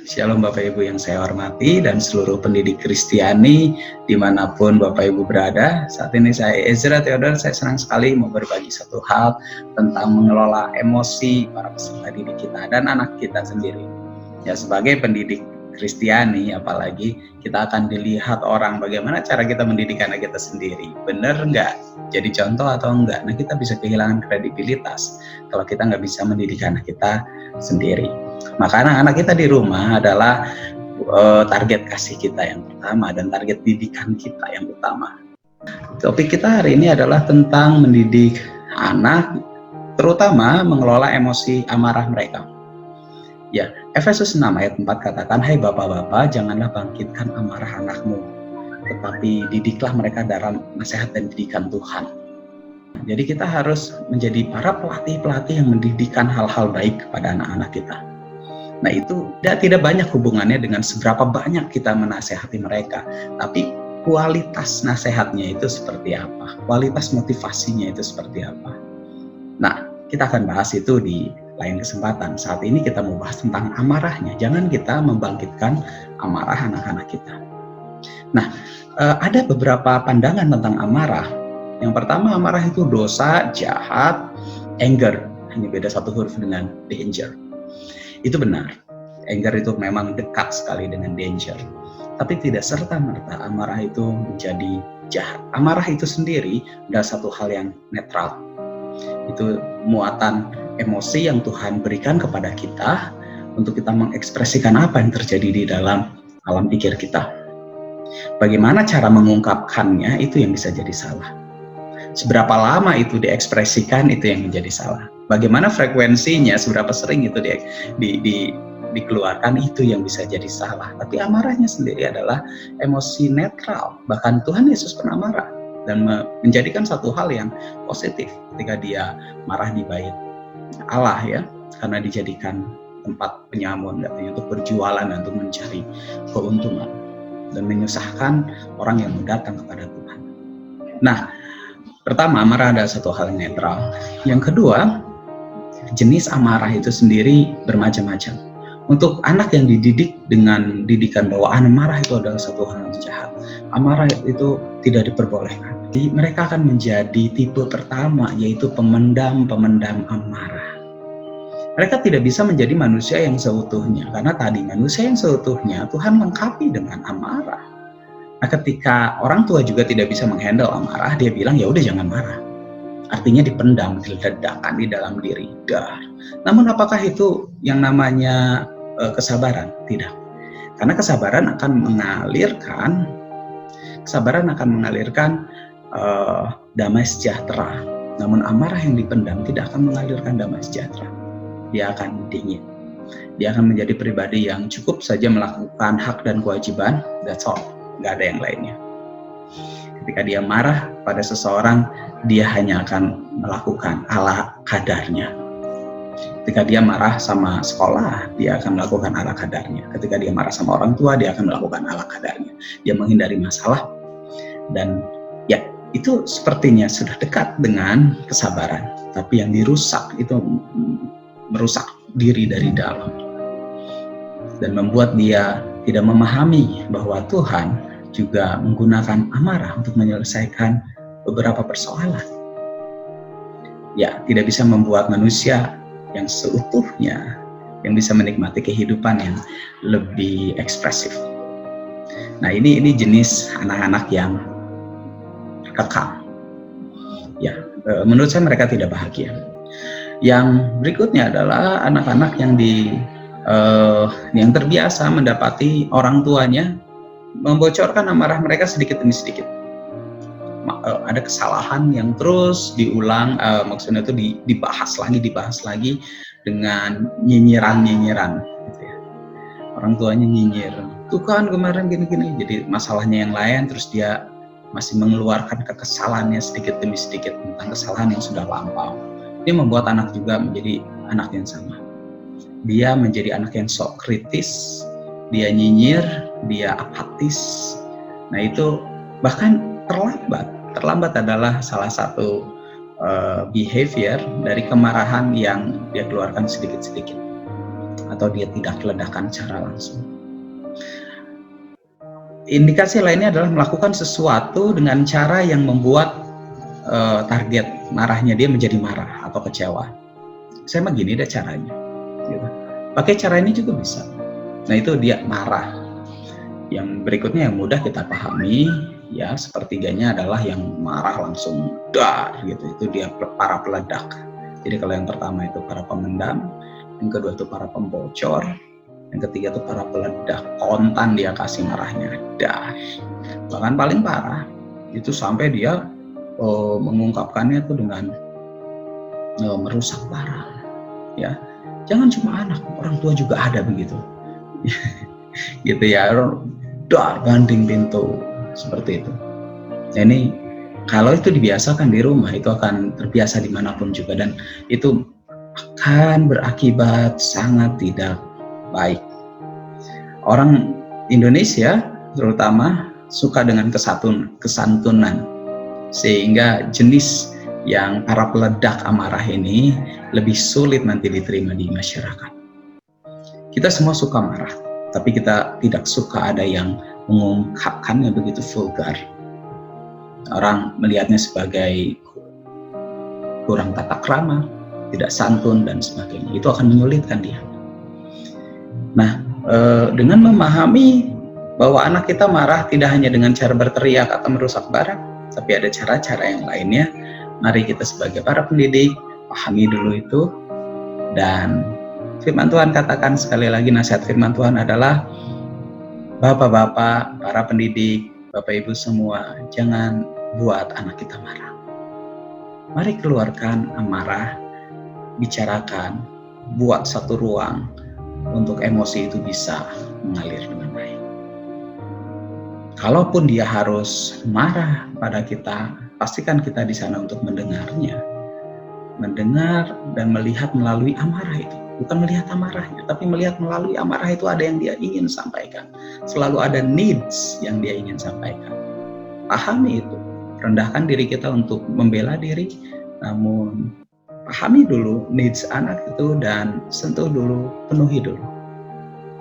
Shalom Bapak Ibu yang saya hormati dan seluruh pendidik Kristiani dimanapun Bapak Ibu berada. Saat ini saya Ezra Theodor, saya senang sekali mau berbagi satu hal tentang mengelola emosi para peserta didik kita dan anak kita sendiri. Ya, sebagai pendidik Kristiani apalagi kita akan dilihat orang bagaimana cara kita mendidik anak kita sendiri. Benar nggak? Jadi contoh atau enggak? Nah, kita bisa kehilangan kredibilitas kalau kita nggak bisa mendidik anak kita sendiri. Maka anak-anak kita di rumah adalah target kasih kita yang pertama dan target didikan kita yang utama. Topik kita hari ini adalah tentang mendidik anak, terutama mengelola emosi amarah mereka. Ya, Efesus 6 ayat 4 katakan, "Hai bapak-bapak, janganlah bangkitkan amarah anakmu, tetapi didiklah mereka dalam nasihat dan didikan Tuhan." Jadi kita harus menjadi para pelatih-pelatih yang mendidikkan hal-hal baik kepada anak-anak kita. Nah, itu tidak banyak hubungannya dengan seberapa banyak kita menasehati mereka, tapi kualitas nasihatnya itu seperti apa, kualitas motivasinya itu seperti apa. Nah, kita akan bahas itu di lain kesempatan. Saat ini kita mau bahas tentang amarahnya. Jangan kita membangkitkan amarah anak-anak kita. Nah, ada beberapa pandangan tentang amarah. Yang pertama, amarah itu dosa, jahat, anger. Hanya beda satu huruf dengan danger. Itu benar, anger itu memang dekat sekali dengan danger, tapi tidak serta-merta amarah itu menjadi jahat. Amarah itu sendiri adalah satu hal yang netral. Itu muatan emosi yang Tuhan berikan kepada kita untuk kita mengekspresikan apa yang terjadi di dalam alam pikir kita. Bagaimana cara mengungkapkannya itu yang bisa jadi salah. Seberapa lama itu diekspresikan itu yang menjadi salah. Bagaimana frekuensinya, seberapa sering itu dikeluarkan itu yang bisa jadi salah. Tapi amarahnya sendiri adalah emosi netral. Bahkan Tuhan Yesus pernah marah dan menjadikan satu hal yang positif ketika dia marah di bait Allah, ya, karena dijadikan tempat penyamun katanya untuk berjualan dan untuk mencari keuntungan dan menyusahkan orang yang datang kepada Tuhan. Nah, pertama, amarah adalah satu hal yang netral. Yang kedua, jenis amarah itu sendiri bermacam-macam. Untuk anak yang dididik dengan didikan bahwa amarah itu adalah satu hal yang jahat, amarah itu tidak diperbolehkan. Jadi mereka akan menjadi tipe pertama, yaitu pemendam amarah. Mereka tidak bisa menjadi manusia yang seutuhnya, karena tadi manusia yang seutuhnya Tuhan lengkapi dengan amarah. Nah, ketika orang tua juga tidak bisa menghandle amarah, dia bilang ya udah jangan marah. Artinya dipendam, diledakkan di dalam diri. Namun apakah itu yang namanya kesabaran? Tidak. Karena kesabaran akan mengalirkan damai sejahtera. Namun amarah yang dipendam tidak akan mengalirkan damai sejahtera. Dia akan dingin. Dia akan menjadi pribadi yang cukup saja melakukan hak dan kewajiban, that's all. Nggak ada yang lainnya. Ketika dia marah pada seseorang, dia hanya akan melakukan ala kadarnya. Ketika dia marah sama sekolah, dia akan melakukan ala kadarnya. Ketika dia marah sama orang tua, dia akan melakukan ala kadarnya. Dia menghindari masalah, dan ya itu sepertinya sudah dekat dengan kesabaran. Tapi yang dirusak itu merusak diri dari dalam dan membuat dia tidak memahami bahwa Tuhan juga menggunakan amarah untuk menyelesaikan beberapa persoalan. Ya, tidak bisa membuat manusia yang seutuhnya, yang bisa menikmati kehidupan yang lebih ekspresif. Nah, ini jenis anak-anak yang kekal. Ya, menurut saya mereka tidak bahagia. Yang berikutnya adalah anak-anak yang terbiasa mendapati orang tuanya membocorkan amarah mereka sedikit demi sedikit. Ada kesalahan yang terus diulang, maksudnya itu dibahas lagi dengan nyinyiran gitu ya. Orang tuanya nyinyir, tuh kan kemarin gini-gini, jadi masalahnya yang lain, terus dia masih mengeluarkan kekesalannya sedikit demi sedikit tentang kesalahan yang sudah lampau. Ini membuat anak juga menjadi anak yang sama. Dia menjadi anak yang sok kritis, dia nyinyir, dia apatis. Nah, itu bahkan terlambat adalah salah satu behavior dari kemarahan yang dia keluarkan sedikit-sedikit. atau dia tidak ledakan secara langsung. Indikasi lainnya adalah melakukan sesuatu dengan cara yang membuat target marahnya dia menjadi marah atau kecewa. Saya mah gini deh caranya, gitu. Pakai cara ini juga bisa. Nah itu dia marah. Yang berikutnya yang mudah kita pahami, ya sepertiganya adalah yang marah langsung dar gitu. Itu dia para peledak. Jadi kalau yang pertama itu para pemendam, yang kedua itu para pembocor, yang ketiga itu para peledak. Kontan dia kasih marahnya, dar. Bahkan paling parah itu sampai dia mengungkapkannya itu dengan merusak barang, ya. Jangan cuma anak, orang tua juga ada begitu. Gitu ya, dar banting pintu seperti itu. Nah, ini kalau itu dibiasakan di rumah itu akan terbiasa dimanapun juga, dan itu akan berakibat sangat tidak baik. Orang Indonesia terutama suka dengan kesantunan, sehingga jenis yang para peledak amarah ini lebih sulit nanti diterima di masyarakat. Kita semua suka marah, tapi kita tidak suka ada yang mengungkapkannya begitu vulgar. Orang melihatnya sebagai kurang tata krama, tidak santun dan sebagainya. Itu akan menyulitkan dia. Nah, dengan memahami bahwa anak kita marah tidak hanya dengan cara berteriak atau merusak barang, tapi ada cara-cara yang lainnya. Mari kita sebagai para pendidik pahami dulu itu. Dan firman Tuhan katakan sekali lagi, nasihat firman Tuhan adalah, bapak-bapak, para pendidik, bapak ibu semua, jangan buat anak kita marah. Mari keluarkan amarah, bicarakan, buat satu ruang untuk emosi itu bisa mengalir dengan baik. Kalaupun dia harus marah pada kita, pastikan kita di sana untuk mendengarnya. Mendengar dan melihat melalui amarah itu. Bukan melihat amarahnya, tapi melihat melalui amarah itu ada yang dia ingin sampaikan. Selalu ada needs yang dia ingin sampaikan. Pahami itu. Rendahkan diri kita untuk membela diri, namun pahami dulu needs anak itu dan sentuh dulu, penuhi dulu.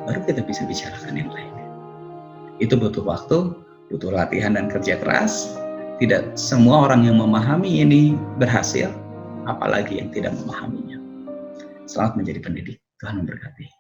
Baru kita bisa bicarakan yang lainnya. Itu butuh waktu, butuh latihan dan kerja keras. Tidak semua orang yang memahami ini berhasil, apalagi yang tidak memahaminya. Selamat menjadi pendidik. Tuhan memberkati.